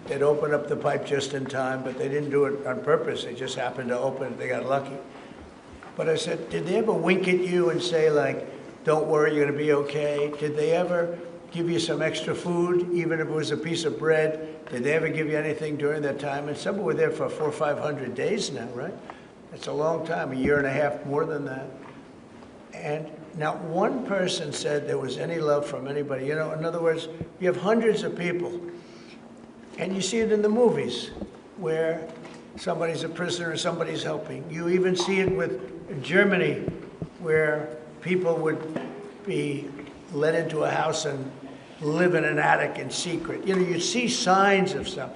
they'd open up the pipe just in time, but they didn't do it on purpose. They just happened to open it. They got lucky. But I said, did they ever wink at you and say, like, don't worry, you're going to be okay? Did they ever give you some extra food, even if it was a piece of bread? Did they ever give you anything during that time? And some were there for 400 or 500 days now, right? That's a long time, a year and a half, more than that. And not one person said there was any love from anybody. You know, in other words, you have hundreds of people, and you see it in the movies where somebody's a prisoner and somebody's helping. You even see it with Germany, where people would be let into a house and live in an attic in secret. You know, you see signs of stuff.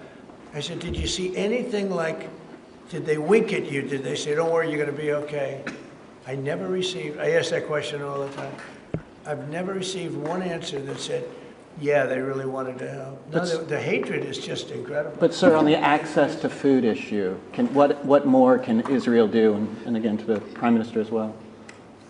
I said, did you see anything like, did they wink at you? Did they say, don't worry, you're going to be okay? I never received, I ask that question all the time. I've never received one answer that said, yeah, they really wanted to help. No, the hatred is just incredible. But sir, on the access to food issue, what more can Israel do? And again, to the Prime Minister as well.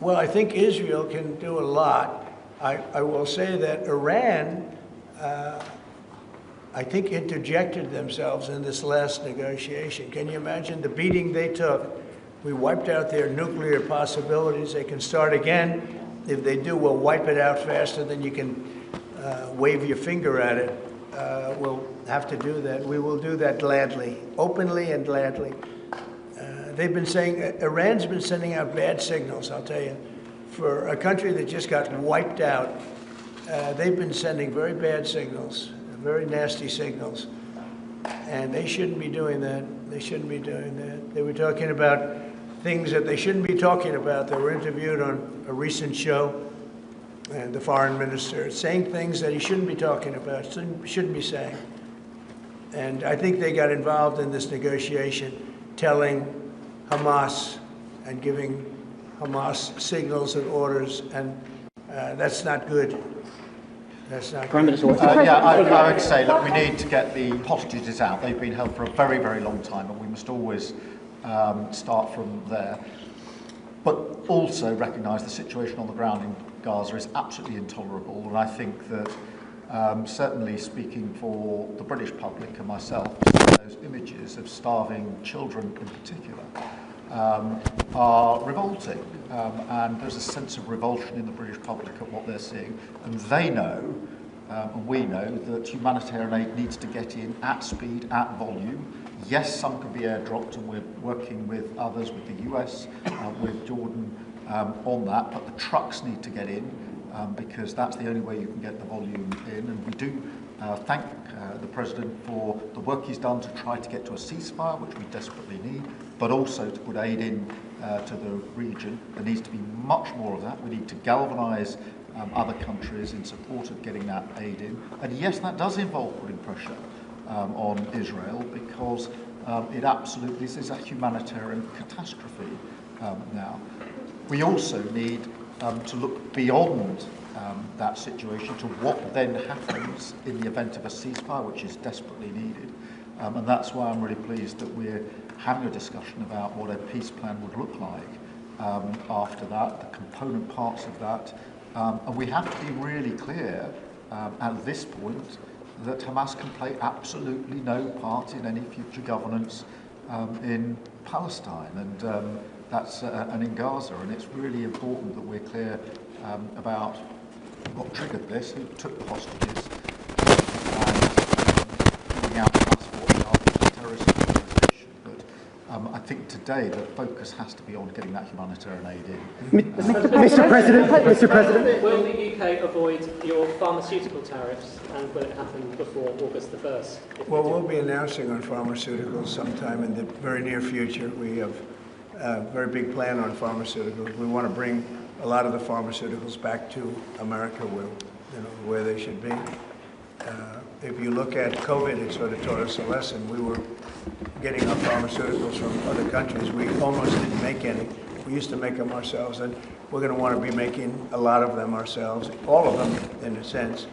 Well, I think Israel can do a lot. I will say that Iran, I think, interjected themselves in this last negotiation. Can you imagine the beating they took? We wiped out their nuclear possibilities. They can start again. If they do, we'll wipe it out faster than you can wave your finger at it. We'll have to do that. We will do that gladly, openly and gladly. They've been saying, Iran's been sending out bad signals, I'll tell you. For a country that just got wiped out, they've been sending very bad signals, very nasty signals. And they shouldn't be doing that. They shouldn't be doing that. They were talking about things that they shouldn't be talking about. They were interviewed on a recent show, and the foreign minister saying things that he shouldn't be talking about, shouldn't be saying. And I think they got involved in this negotiation, telling Hamas and giving Hamas signals and orders, and that's not good. That's not Prime Minister, I would say, look, we need to get the hostages out. They've been held for a very, very long time, and we must always start from there. But also recognise the situation on the ground in Gaza is absolutely intolerable, and I think that certainly speaking for the British public and myself, those images of starving children in particular are revolting, and there's a sense of revulsion in the British public at what they're seeing, and they know, and we know, that humanitarian aid needs to get in at speed, at volume. Yes, some can be airdropped, and we're working with others, with the US, with Jordan on that, but the trucks need to get in, because that's the only way you can get the volume in, and we do thank the President for the work he's done to try to get to a ceasefire, which we desperately need, but also to put aid in to the region. There needs to be much more of that. We need to galvanise other countries in support of getting that aid in. And yes, that does involve putting pressure on Israel, because it absolutely, this is a humanitarian catastrophe now. We also need to look beyond that situation to what then happens in the event of a ceasefire, which is desperately needed. And that's why I'm really pleased that we're having a discussion about what a peace plan would look like after that, the component parts of that. And we have to be really clear at this point that Hamas can play absolutely no part in any future governance in Palestine and and in Gaza. And it's really important that we're clear about what triggered this, who took the hostages, and bringing out Hamas for a terrorist organisation. But I think today the focus has to be on getting that humanitarian aid in. Mr. President. Will the UK avoid your pharmaceutical tariffs, and will it happen before August the 1st? Well, we'll be announcing on pharmaceuticals sometime in the very near future. We have a very big plan on pharmaceuticals. We want to bring a lot of the pharmaceuticals back to America, where they should be. If you look at COVID, it sort of taught us a lesson. We were getting our pharmaceuticals from other countries. We almost didn't make any. We used to make them ourselves, and we're going to want to be making a lot of them ourselves, all of them in a sense.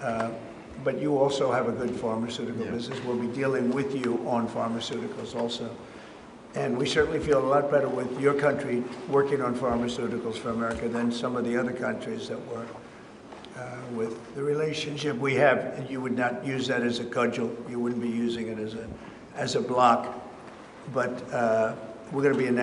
But you also have a good pharmaceutical business. We'll be dealing with you on pharmaceuticals also. And we certainly feel a lot better with your country working on pharmaceuticals for America than some of the other countries that were with the relationship we have. You would not use that as a cudgel. You wouldn't be using it as a block. But we're going to be announcing